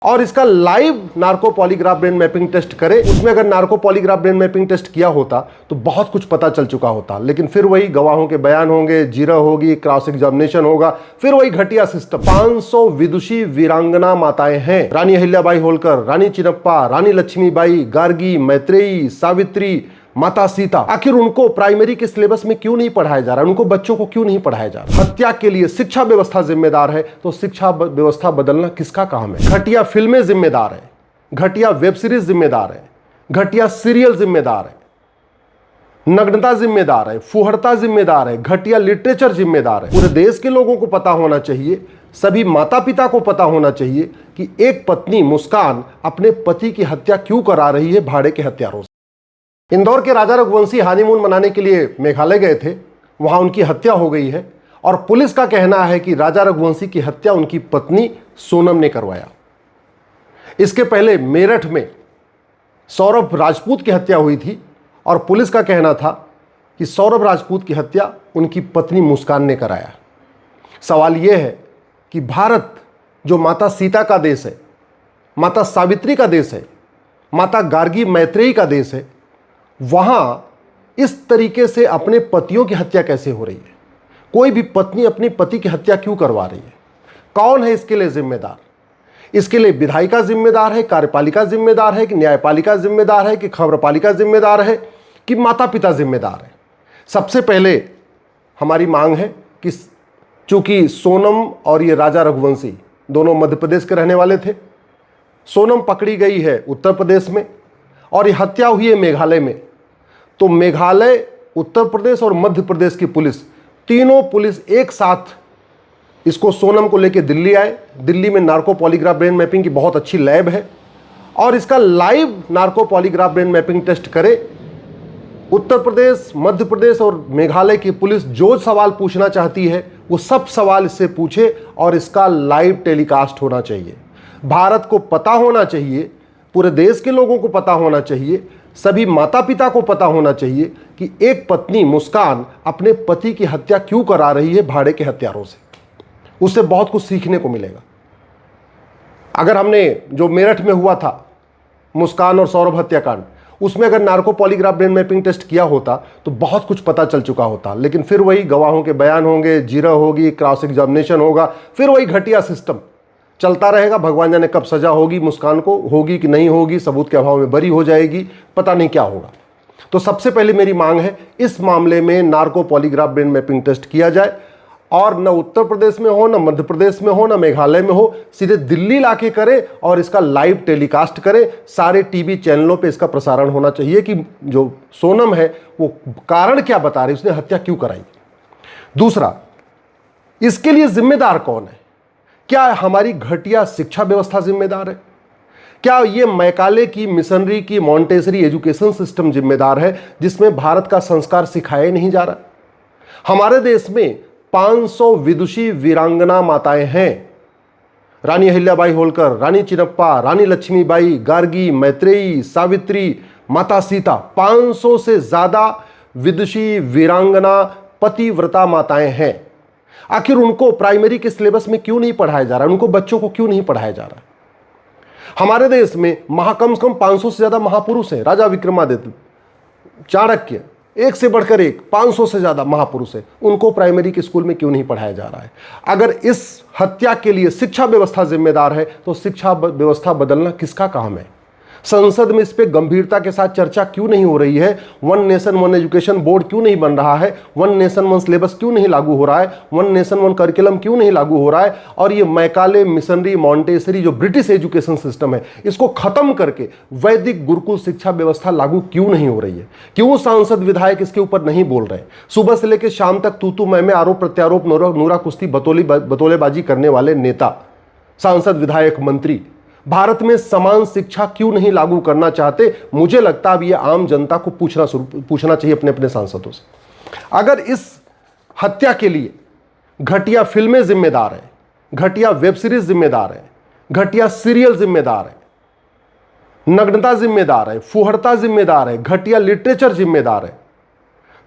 और इसका live narco polygraph brain mapping test करे। उसमें अगर narco polygraph brain mapping test किया होता तो बहुत कुछ पता चल चुका होता, लेकिन फिर वही गवाहों के बयान होंगे, जीरा होगी, क्रॉस एग्जामिनेशन होगा, फिर वही घटिया सिस्टम। 500 विदुषी वीरांगना माताएं हैं। रानी अहिल्याबाई होलकर, रानी चिन्नप्पा, रानी लक्ष्मीबाई, गार्गी, मैत्रेयी, सावित्री, माता सीता। आखिर उनको प्राइमरी के सिलेबस में क्यों नहीं पढ़ाया जा रहा है? उनको बच्चों को क्यों नहीं पढ़ाया जा रहा? हत्या के लिए शिक्षा व्यवस्था जिम्मेदार है, तो शिक्षा व्यवस्था बदलना किसका काम है? घटिया फिल्में जिम्मेदार है, घटिया वेब सीरीज जिम्मेदार है, घटिया सीरियल जिम्मेदार है, नग्नता जिम्मेदार है, फुहड़ता जिम्मेदार है, घटिया लिटरेचर जिम्मेदार है। पूरे देश के लोगों को पता होना चाहिए, सभी माता पिता को पता होना चाहिए कि एक पत्नी मुस्कान अपने पति की हत्या क्यों करा रही है भाड़े के हत्यारों से। इंदौर के राजा रघुवंशी हनीमून मनाने के लिए मेघालय गए थे, वहां उनकी हत्या हो गई है और पुलिस का कहना है कि राजा रघुवंशी की हत्या उनकी पत्नी सोनम ने करवाया। इसके पहले मेरठ में सौरभ राजपूत की हत्या हुई थी और पुलिस का कहना था कि सौरभ राजपूत की हत्या उनकी पत्नी मुस्कान ने कराया। सवाल यह है कि भारत जो माता सीता का देश है, माता सावित्री का देश है, माता गार्गी मैत्रेयी का देश है, वहां इस तरीके से अपने पतियों की हत्या कैसे हो रही है? कोई भी पत्नी अपने पति की हत्या क्यों करवा रही है? कौन है इसके लिए जिम्मेदार? इसके लिए विधायिका जिम्मेदार है, कार्यपालिका जिम्मेदार है, कि न्यायपालिका जिम्मेदार है, कि खबरपालिका जिम्मेदार है, कि माता पिता जिम्मेदार है? सबसे पहले हमारी मांग है कि चूंकि सोनम और ये राजा रघुवंशी दोनों मध्य प्रदेश के रहने वाले थे, सोनम पकड़ी गई है उत्तर प्रदेश में और ये हत्या हुई है मेघालय में, तो मेघालय, उत्तर प्रदेश और मध्य प्रदेश की पुलिस, तीनों पुलिस एक साथ इसको सोनम को लेकर दिल्ली आए। दिल्ली में नार्को पॉलीग्राफ ब्रेन मैपिंग की बहुत अच्छी लैब है और इसका live narco polygraph brain mapping test करे। उत्तर प्रदेश, मध्य प्रदेश और मेघालय की पुलिस जो सवाल पूछना चाहती है वो सब सवाल इससे पूछे और इसका लाइव टेलीकास्ट होना चाहिए। भारत को पता होना चाहिए, पूरे देश के लोगों को पता होना चाहिए, सभी माता पिता को पता होना चाहिए कि एक पत्नी मुस्कान अपने पति की हत्या क्यों करा रही है भाड़े के हत्यारों से। उससे बहुत कुछ सीखने को मिलेगा। अगर हमने जो मेरठ में हुआ था मुस्कान और सौरभ हत्याकांड, उसमें अगर narco polygraph brain mapping test किया होता तो बहुत कुछ पता चल चुका होता, लेकिन फिर वही गवाहों के बयान होंगे, जीरा होगी, क्रॉस एग्जामिनेशन होगा, फिर वही घटिया सिस्टम चलता रहेगा। भगवान जाने कब सजा होगी मुस्कान को, होगी कि नहीं होगी, सबूत के अभाव में बरी हो जाएगी, पता नहीं क्या होगा। तो सबसे पहले मेरी मांग है इस मामले में narco polygraph brain mapping test किया जाए और न उत्तर प्रदेश में हो, न मध्य प्रदेश में हो, न मेघालय में हो, सीधे दिल्ली लाके करे और इसका लाइव टेलीकास्ट करे। सारे टीवी चैनलों पे इसका प्रसारण होना चाहिए कि जो सोनम है वो कारण क्या बता रही, उसने हत्या क्यों कराई। दूसरा, इसके लिए जिम्मेदार कौन है? क्या हमारी घटिया शिक्षा व्यवस्था जिम्मेदार है? क्या ये मैकाले की, मिशनरी की, मॉन्टेसरी एजुकेशन सिस्टम जिम्मेदार है जिसमें भारत का संस्कार सिखाया नहीं जा रहा? हमारे देश में 500 विदुषी वीरांगना माताएं हैं। रानी अहिल्याबाई होलकर, रानी चिन्नप्पा, रानी लक्ष्मीबाई, गार्गी, मैत्रेयी, सावित्री, माता सीता, 500 से ज्यादा विदुषी वीरांगना पतिव्रता माताएं हैं। आखिर उनको प्राइमरी के सिलेबस में क्यों नहीं पढ़ाया जा रहा? उनको बच्चों को क्यों नहीं पढ़ाया जा रहा? हमारे देश में कम से कम 500 से ज्यादा महापुरुष हैं। राजा विक्रमादित्य, चाणक्य, एक से बढ़कर एक, 500 से ज्यादा महापुरुष हैं। उनको प्राइमरी के स्कूल में क्यों नहीं पढ़ाया जा रहा है? अगर इस हत्या के लिए शिक्षा व्यवस्था जिम्मेदार है तो शिक्षा व्यवस्था बदलना किसका काम है? संसद में इस पे गंभीरता के साथ चर्चा क्यों नहीं हो रही है? One nation one education board क्यों नहीं बन रहा है? वन नेशन वन सिलेबस क्यों नहीं लागू हो रहा है? वन नेशन वन करिकुलम क्यों नहीं लागू हो रहा है? और ये मैकाले, मिशनरी, मॉन्टेसरी जो ब्रिटिश एजुकेशन सिस्टम है, इसको खत्म करके वैदिक गुरुकुल शिक्षा व्यवस्था लागू क्यों नहीं हो रही है? क्यों सांसद विधायक इसके ऊपर नहीं बोल रहे? सुबह से लेकर शाम तक तू मैं आरोप प्रत्यारोप, नूरा कुश्ती, बतौलेबाजी करने वाले नेता, सांसद, विधायक, मंत्री भारत में समान शिक्षा क्यों नहीं लागू करना चाहते? मुझे लगता है अब ये आम जनता को पूछना चाहिए अपने अपने सांसदों से। अगर इस हत्या के लिए घटिया फिल्में जिम्मेदार है, घटिया वेब सीरीज जिम्मेदार है, घटिया सीरियल जिम्मेदार है, नग्नता जिम्मेदार है, फुहड़ता जिम्मेदार है, घटिया लिटरेचर जिम्मेदार है,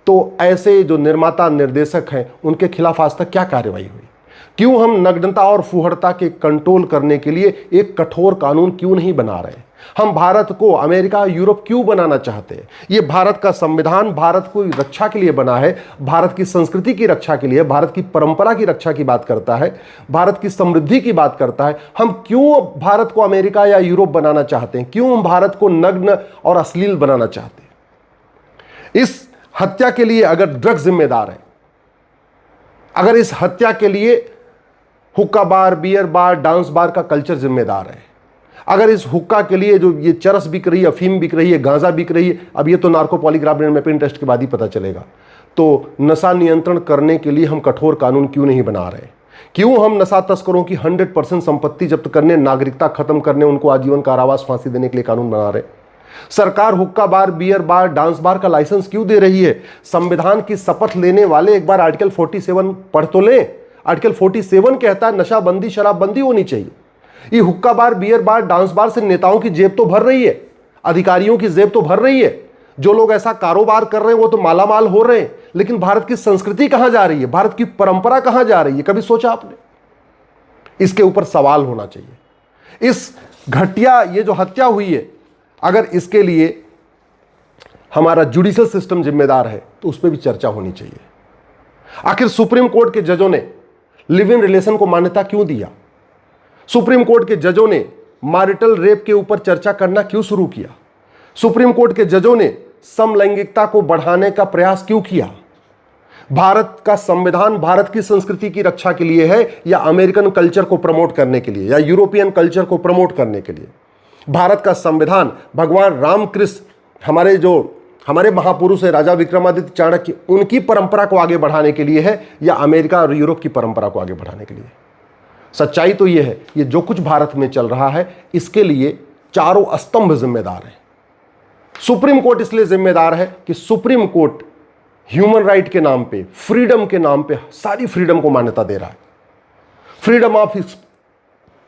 तो ऐसे जो निर्माता निर्देशक हैं उनके खिलाफ आज तक क्या कार्रवाई हुई? क्यों हम नग्नता और फुहड़ता के कंट्रोल करने के लिए एक कठोर कानून क्यों नहीं बना रहे? हम भारत को अमेरिका, यूरोप क्यों बनाना चाहते हैं? ये भारत का संविधान भारत को रक्षा के लिए बना है, भारत की संस्कृति की रक्षा के लिए, भारत की परंपरा की रक्षा की बात करता है, भारत की समृद्धि की बात करता है। हम क्यों भारत को अमेरिका या यूरोप बनाना चाहते हैं? क्यों हम भारत को नग्न और अश्लील बनाना चाहते हैं? इस हत्या के लिए अगर ड्रग्स जिम्मेदार है, अगर इस हत्या के लिए हुक्का बार, बियर बार, डांस बार का कल्चर जिम्मेदार है, अगर इस हुक्का के लिए जो ये चरस बिक रही है, अफीम बिक रही है, गांजा बिक रही है, अब ये तो narco polygraph brain mapping test के बाद ही पता चलेगा, तो नशा नियंत्रण करने के लिए हम कठोर कानून क्यों नहीं बना रहे? क्यों हम नशा तस्करों की 100% संपत्ति जब्त करने, नागरिकता खत्म करने, उनको आजीवन कारावास, फांसी देने के लिए कानून बना रहे? सरकार हुक्का बार, बियर बार, डांस बार का लाइसेंस क्यों दे रही है? संविधान की शपथ लेने वाले एक बार आर्टिकल 47 पढ़ तो लें। आर्टिकल 47 कहता है नशाबंदी, शराबबंदी होनी चाहिए। ये हुक्का बार, बियर बार, डांस बार से नेताओं की जेब तो भर रही है, अधिकारियों की जेब तो भर रही है। जो लोग ऐसा कारोबार कर रहे हैं वो तो मालामाल हो रहे हैं, लेकिन भारत की संस्कृति कहां जा रही है? भारत की परंपरा कहां जा रही है? कभी सोचा आपने? इसके ऊपर सवाल होना चाहिए। इस घटिया ये जो हत्या हुई है, अगर इसके लिए हमारा जुडिशियल सिस्टम जिम्मेदार है तो उस पर भी चर्चा होनी चाहिए। आखिर सुप्रीम कोर्ट के जजों ने लिव इन रिलेशन को मान्यता क्यों दिया? सुप्रीम कोर्ट के जजों ने मैरिटल रेप के ऊपर चर्चा करना क्यों शुरू किया? सुप्रीम कोर्ट के जजों ने समलैंगिकता को बढ़ाने का प्रयास क्यों किया? भारत का संविधान भारत की संस्कृति की रक्षा के लिए है या अमेरिकन कल्चर को प्रमोट करने के लिए या यूरोपियन कल्चर को प्रमोट करने के लिए? भारत का संविधान भगवान रामकृष्ण, हमारे महापुरुष है राजा विक्रमादित्य चाणक्य, उनकी परंपरा को आगे बढ़ाने के लिए है या अमेरिका और यूरोप की परंपरा को आगे बढ़ाने के लिए? सच्चाई तो यह है, ये जो कुछ भारत में चल रहा है इसके लिए चारों स्तंभ जिम्मेदार हैं। सुप्रीम कोर्ट इसलिए जिम्मेदार है कि सुप्रीम कोर्ट ह्यूमन राइट के नाम पे, फ्रीडम के नाम पे सारी फ्रीडम को मान्यता दे रहा है। फ्रीडम ऑफ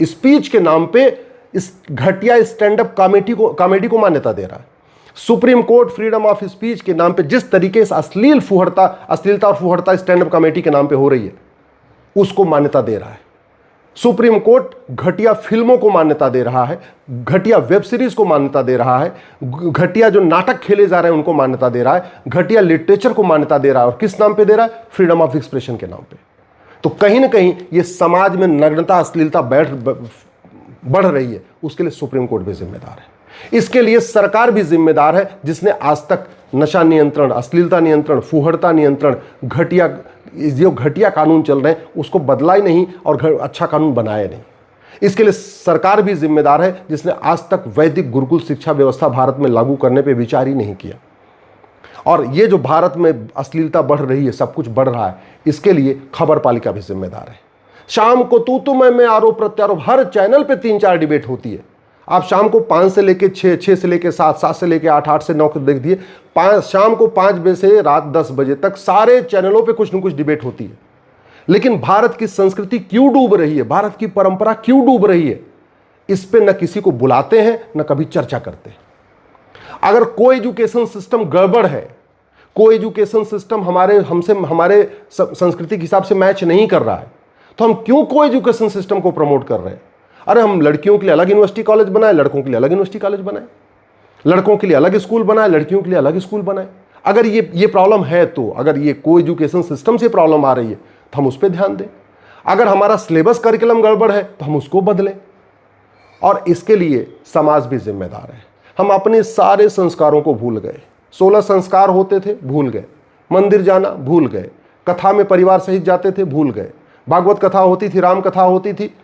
स्पीच के नाम पे इस घटिया स्टैंड अप कॉमेडी को मान्यता दे रहा है। Supreme court freedom of speech के नाम पे जिस तरीके से अश्लीलता और फुहड़ता स्टैंड अप कॉमेडी के नाम पे हो रही है उसको मान्यता दे रहा है। सुप्रीम कोर्ट घटिया फिल्मों को मान्यता दे रहा है, घटिया वेब सीरीज को मान्यता दे रहा है, घटिया जो नाटक खेले जा रहे हैं उनको मान्यता दे रहा है, घटिया लिटरेचर को मान्यता दे रहा है। और किस नाम पे दे रहा है? फ्रीडम ऑफ एक्सप्रेशन के नाम पे। तो कहीं ना कहीं ये समाज में नग्नता, अश्लीलता बढ़ रही है, उसके लिए सुप्रीम कोर्ट भी जिम्मेदार है। इसके लिए सरकार भी जिम्मेदार है, जिसने आज तक नशा नियंत्रण, अश्लीलता नियंत्रण, फुहड़ता नियंत्रण, जो घटिया कानून चल रहे हैं उसको बदला ही नहीं और अच्छा कानून बनाया नहीं। इसके लिए सरकार भी जिम्मेदार है, जिसने आज तक वैदिक गुरुकुल शिक्षा व्यवस्था भारत में लागू करने पे विचार ही नहीं किया। और ये जो भारत में अश्लीलता बढ़ रही है, सब कुछ बढ़ रहा है, इसके लिए खबर पालिका भी जिम्मेदार है। शाम को तू मैं, आरोप प्रत्यारोप, हर चैनल पे 3-4 डिबेट होती है। आप शाम को 5 से लेके 6, 6 से लेके 7, 7 से लेके 8, 8 से 9 देख दिए, शाम को 5 बजे से रात 10 बजे तक सारे चैनलों पे कुछ न कुछ डिबेट होती है। लेकिन भारत की संस्कृति क्यों डूब रही है, भारत की परंपरा क्यों डूब रही है, इस पे न किसी को बुलाते हैं न कभी चर्चा करते हैं। अगर कोई एजुकेशन सिस्टम गड़बड़ है, कोई एजुकेशन सिस्टम हमारे संस्कृति के हिसाब से मैच नहीं कर रहा है, तो हम क्यों कोई एजुकेशन सिस्टम को प्रमोट कर रहे हैं? अरे हम लड़कियों के लिए अलग यूनिवर्सिटी कॉलेज बनाए, लड़कों के लिए अलग यूनिवर्सिटी कॉलेज बनाए, लड़कों के लिए अलग स्कूल बनाए, लड़कियों के लिए अलग स्कूल बनाए। अगर ये प्रॉब्लम है, तो अगर ये को एजुकेशन सिस्टम से प्रॉब्लम आ रही है तो हम उस पर ध्यान दें। अगर हमारा सिलेबस करिकुलम गड़बड़ है तो हम उसको बदलें। और इसके लिए समाज भी जिम्मेदार है। हम अपने सारे संस्कारों को भूल गए। 16 संस्कार होते थे, भूल गए। मंदिर जाना भूल गए। कथा में परिवार सहित जाते थे, भूल गए। भागवत कथा होती थी, राम कथा होती थी,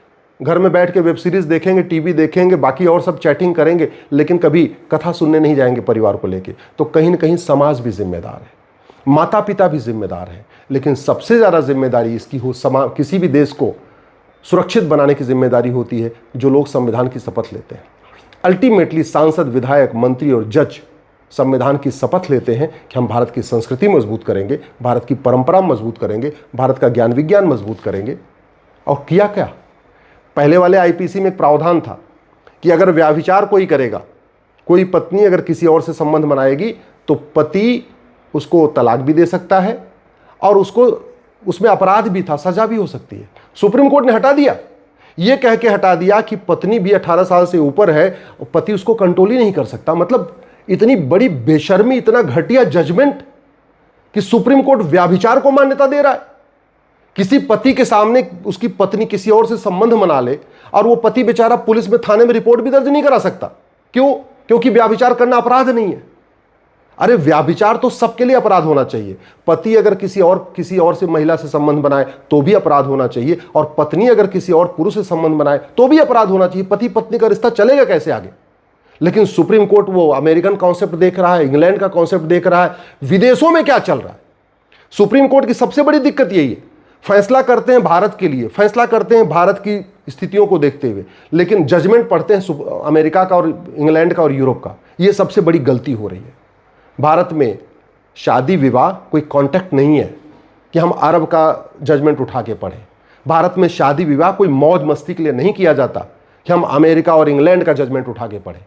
घर में बैठ के वेब सीरीज देखेंगे, टीवी देखेंगे, बाकी और सब चैटिंग करेंगे, लेकिन कभी कथा सुनने नहीं जाएंगे परिवार को लेके। तो कहीं ना कहीं समाज भी जिम्मेदार है, माता पिता भी जिम्मेदार है, लेकिन सबसे ज़्यादा जिम्मेदारी इसकी किसी भी देश को सुरक्षित बनाने की जिम्मेदारी होती है जो लोग संविधान की शपथ लेते हैं। अल्टीमेटली सांसद, विधायक, मंत्री और जज संविधान की शपथ लेते हैं कि हम भारत की संस्कृति मजबूत करेंगे, भारत की परंपरा मजबूत करेंगे, भारत का ज्ञान विज्ञान मजबूत करेंगे। और किया क्या? पहले वाले आईपीसी में एक प्रावधान था कि अगर व्यभिचार कोई करेगा, कोई पत्नी अगर किसी और से संबंध बनाएगी तो पति उसको तलाक भी दे सकता है और उसको उसमें अपराध भी था, सजा भी हो सकती है। सुप्रीम कोर्ट ने हटा दिया, यह कह के हटा दिया कि पत्नी भी 18 साल से ऊपर है, पति उसको कंट्रोल ही नहीं कर सकता। मतलब इतनी बड़ी बेशर्मी, इतना घटिया जजमेंट कि सुप्रीम कोर्ट व्यभिचार को मान्यता दे रहा है। किसी पति के सामने उसकी पत्नी किसी और से संबंध बना ले और वो पति बेचारा पुलिस में, थाने में रिपोर्ट भी दर्ज नहीं करा सकता। क्यों? क्योंकि व्यभिचार करना अपराध नहीं है। अरे व्यभिचार तो सबके लिए अपराध होना चाहिए। पति अगर किसी और से महिला से संबंध बनाए तो भी अपराध होना चाहिए, और पत्नी अगर किसी और पुरुष से संबंध बनाए तो भी अपराध होना चाहिए। पति पत्नी का रिश्ता चलेगा कैसे आगे? लेकिन सुप्रीम कोर्ट वो अमेरिकन कॉन्सेप्ट देख रहा है, इंग्लैंड का कॉन्सेप्ट देख रहा है, विदेशों में क्या चल रहा है। सुप्रीम कोर्ट की सबसे बड़ी दिक्कत यही है, फैसला करते हैं भारत के लिए, फैसला करते हैं भारत की स्थितियों को देखते हुए, लेकिन जजमेंट पढ़ते हैं अमेरिका का और इंग्लैंड का और यूरोप का। यह सबसे बड़ी गलती हो रही है। भारत में शादी विवाह कोई कॉन्टेक्ट नहीं है कि हम अरब का जजमेंट उठा के पढ़ें। भारत में शादी विवाह कोई मौज मस्ती के लिए नहीं किया जाता कि हम अमेरिका और इंग्लैंड का जजमेंट उठा के पढ़ें।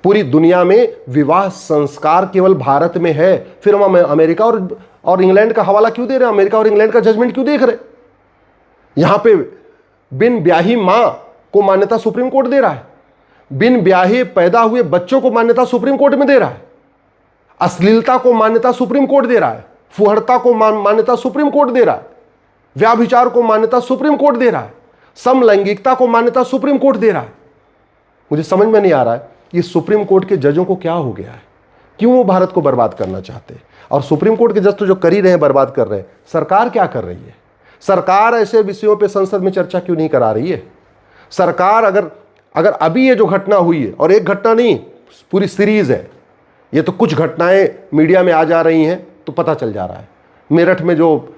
पूरी दुनिया में विवाह संस्कार केवल भारत में है, फिर हम अमेरिका और इंग्लैंड का हवाला क्यों दे रहे हैं? अमेरिका और इंग्लैंड का जजमेंट क्यों देख रहे हैं? यहां पे बिन ब्याही मां को मान्यता सुप्रीम कोर्ट दे रहा है, बिन ब्याहे पैदा हुए बच्चों को मान्यता सुप्रीम कोर्ट में दे रहा है, अश्लीलता को मान्यता सुप्रीम कोर्ट दे रहा है, फुहड़ता को मान्यता सुप्रीम कोर्ट दे रहा है, व्याभिचार को मान्यता सुप्रीम कोर्ट दे रहा है, समलैंगिकता को मान्यता सुप्रीम कोर्ट दे रहा है। मुझे समझ में नहीं आ रहा है ये सुप्रीम कोर्ट के जजों को क्या हो गया है, क्यों वो भारत को बर्बाद करना चाहते हैं। और सुप्रीम कोर्ट के जज तो जो कर ही रहे हैं, बर्बाद कर रहे हैं। सरकार क्या कर रही है? सरकार ऐसे विषयों पे संसद में चर्चा क्यों नहीं करा रही है? सरकार अगर अभी ये जो घटना हुई है, और एक घटना नहीं पूरी सीरीज है, ये तो कुछ घटनाएं मीडिया में आ जा रही हैं तो पता चल जा रहा है। मेरठ में जो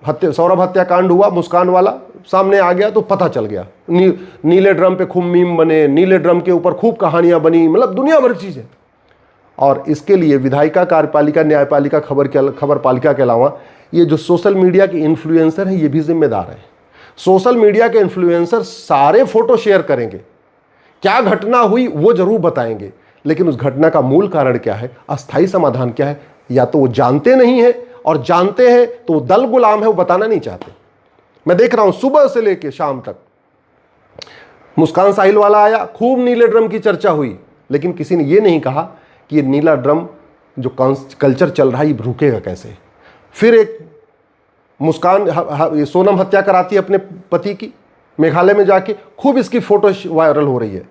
सौरभ हत्याकांड हुआ, मुस्कान वाला सामने आ गया तो पता चल गया। नीले ड्रम पे खूब मीम बने, नीले ड्रम के ऊपर खूब कहानियां बनी, मतलब दुनिया भर चीजें। और इसके लिए विधायिका, कार्यपालिका, न्यायपालिका, खबर पालिका के अलावा ये जो सोशल मीडिया के इन्फ्लुएंसर हैं, ये भी जिम्मेदार हैं। सोशल मीडिया के इन्फ्लुएंसर सारे फोटो शेयर करेंगे, क्या घटना हुई वो जरूर बताएंगे, लेकिन उस घटना का मूल कारण क्या है, अस्थायी समाधान क्या है, या तो वो जानते नहीं है, और जानते हैं तो वो दल गुलाम है, वो बताना नहीं चाहते। मैं देख रहा हूं सुबह से लेकर शाम तक मुस्कान साहिल वाला आया, खूब नीले ड्रम की चर्चा हुई, लेकिन किसी ने ये नहीं कहा कि ये नीला ड्रम जो कल्चर चल रहा है ये रुकेगा कैसे। फिर एक मुस्कान सोनम हत्या कराती है अपने पति की, मेघालय में जाके खूब इसकी फोटो वायरल हो रही है,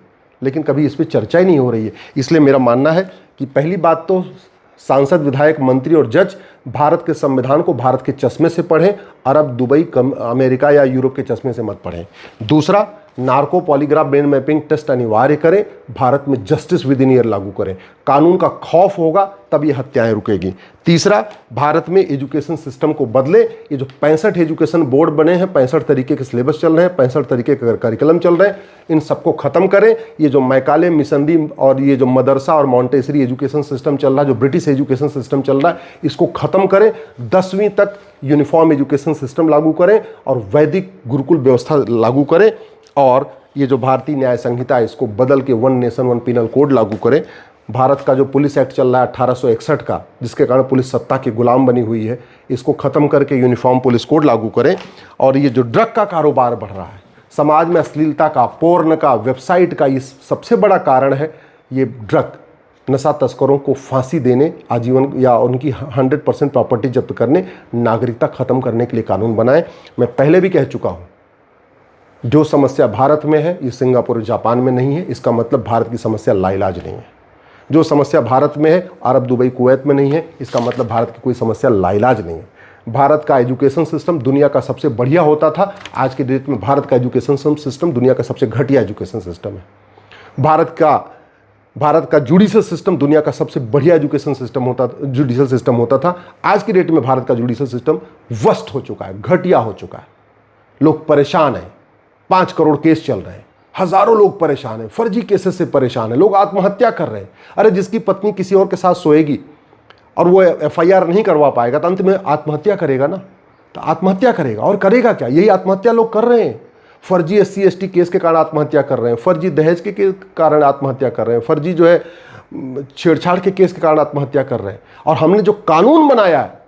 लेकिन कभी इस पर चर्चा ही नहीं हो रही है। इसलिए मेरा मानना है कि पहली बात तो सांसद, विधायक, मंत्री और जज भारत के संविधान को भारत के चश्मे से पढ़ें, अरब, दुबई, अमेरिका या यूरोप के चश्मे से मत पढ़ें। दूसरा, narco polygraph brain mapping test अनिवार्य करें, भारत में जस्टिस विद इन ईयर लागू करें, कानून का खौफ होगा तब ये हत्याएं रुकेगी। तीसरा, भारत में एजुकेशन सिस्टम को बदले। ये जो 65 एजुकेशन बोर्ड बने हैं, 65 तरीके के सिलेबस चल रहे हैं, 65 तरीके के करिकुलम चल रहे हैं, इन सबको खत्म करें। ये जो मैकाले, मिशनरी और ये जो मदरसा और मॉन्टेसरी एजुकेशन सिस्टम चल रहा है, जो ब्रिटिश एजुकेशन सिस्टम चल रहा है, इसको खत्म करें। 10वीं तक यूनिफॉर्म एजुकेशन सिस्टम लागू करें और वैदिक गुरुकुल व्यवस्था लागू करें। और ये जो भारतीय न्याय संहिता है इसको बदल के 1 नेशन 1 पिनल कोड लागू करें। भारत का जो पुलिस एक्ट चल रहा है 1861 का, जिसके कारण पुलिस सत्ता की गुलाम बनी हुई है, इसको ख़त्म करके यूनिफॉर्म पुलिस कोड लागू करें। और ये जो ड्रग का कारोबार बढ़ रहा है, समाज में अश्लीलता का, पोर्न का, वेबसाइट का, ये सबसे बड़ा कारण है। ये ड्रग नशा तस्करों को फांसी देने, आजीवन या उनकी 100% प्रॉपर्टी जब्त करने, नागरिकता ख़त्म करने के लिए कानून बनाएं। मैं पहले भी कह चुका हूँ, जो समस्या भारत में है ये सिंगापुर, जापान में नहीं है। इसका मतलब भारत की समस्या लाइलाज नहीं है। जो समस्या भारत में है अरब, दुबई, कुवैत में नहीं है, इसका मतलब भारत की कोई समस्या लाइलाज नहीं है। भारत का एजुकेशन सिस्टम दुनिया का सबसे बढ़िया होता था, आज के डेट में भारत का एजुकेशन सिस्टम दुनिया का सबसे घटिया एजुकेशन सिस्टम है। भारत का जुडिशल सिस्टम दुनिया का सबसे बढ़िया एजुकेशन सिस्टम जुडिशल सिस्टम होता था। आज की डेट में भारत का जुडिशल सिस्टम वर्स्ट हो चुका है, घटिया हो चुका है। लोग परेशान हैं, 5 करोड़ केस चल रहे हैं, हजारों लोग परेशान हैं, फर्जी केसेस से परेशान हैं, लोग आत्महत्या कर रहे हैं। अरे जिसकी पत्नी किसी और के साथ सोएगी और वो FIR नहीं करवा पाएगा तो अंत में आत्महत्या करेगा ना, तो आत्महत्या करेगा। और करेगा क्या? यही आत्महत्या लोग कर रहे हैं। फर्जी SC ST केस के कारण आत्महत्या कर रहे हैं, फर्जी दहेज के कारण आत्महत्या कर रहे हैं, फर्जी जो है छेड़छाड़ के केस के कारण आत्महत्या कर रहे हैं। और हमने जो कानून बनाया है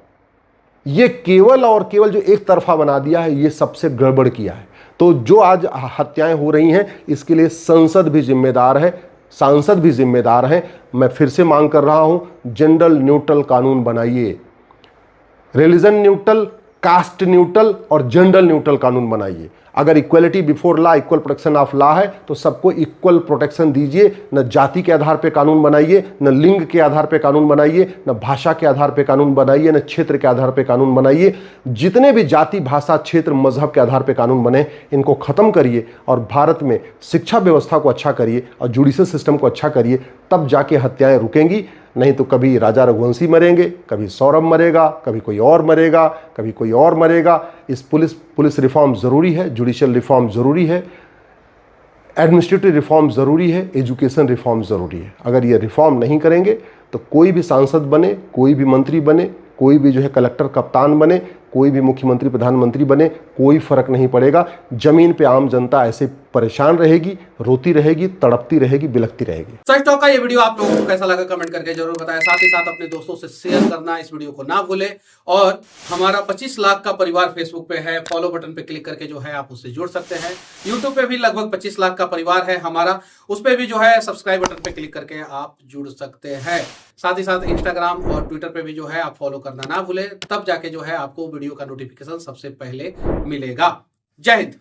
ये केवल और केवल जो एक तरफा बना दिया है, ये सबसे गड़बड़ किया है। तो जो आज हत्याएं हो रही हैं इसके लिए संसद भी जिम्मेदार है, सांसद भी जिम्मेदार हैं। मैं फिर से मांग कर रहा हूं, जेंडर न्यूट्रल कानून बनाइए, रिलीजन न्यूट्रल, कास्ट न्यूट्रल और जेंडर न्यूट्रल कानून बनाइए। अगर equality before law, equal protection of law है तो सबको इक्वल प्रोटेक्शन दीजिए। न जाति के आधार पे कानून बनाइए, न लिंग के आधार पे कानून बनाइए, न भाषा के आधार पे कानून बनाइए, न क्षेत्र के आधार पे कानून बनाइए। जितने भी जाति, भाषा, क्षेत्र, मजहब के आधार पे कानून बने इनको खत्म करिए और भारत में शिक्षा व्यवस्था को अच्छा करिए और जुडिशल सिस्टम को अच्छा करिए, तब जाके हत्याएं रुकेंगी। नहीं तो कभी राजा रघुवंशी मरेंगे, कभी सौरभ मरेगा, कभी कोई और मरेगा, कभी कोई और मरेगा। इस पुलिस रिफॉर्म ज़रूरी है, जुडिशियल रिफॉर्म ज़रूरी है, एडमिनिस्ट्रेटिव रिफॉर्म ज़रूरी है, एजुकेशन रिफॉर्म ज़रूरी है। अगर ये रिफॉर्म नहीं करेंगे तो कोई भी सांसद बने, कोई भी मंत्री बने, कोई भी जो है कलेक्टर कप्तान बने, कोई भी मुख्यमंत्री प्रधानमंत्री बने, कोई फर्क नहीं पड़ेगा। जमीन पे आम जनता ऐसे परेशान रहेगी, रोती रहेगी, तड़पती रहेगी, बिलखती रहेगी। सच टॉक का ये वीडियो आप लोगों को कैसा लगा कमेंट करके जरूर बताएं। साथ ही साथ अपने दोस्तों से शेयर करना इस वीडियो को ना भूलें। और हमारा 25 लाख का परिवार फेसबुक पे है, फॉलो बटन पे क्लिक करके जो है आप उससे जुड़ सकते हैं। यूट्यूब पे भी लगभग 25 लाख का परिवार है हमारा, उस पर भी जो है सब्सक्राइब बटन पे क्लिक करके आप जुड़ सकते हैं। साथ ही साथ इंस्टाग्राम और ट्विटर पे भी जो है आप फॉलो करना ना भूलें, तब जाके जो है आपको वीडियो का नोटिफिकेशन सबसे पहले मिलेगा। जय हिंद।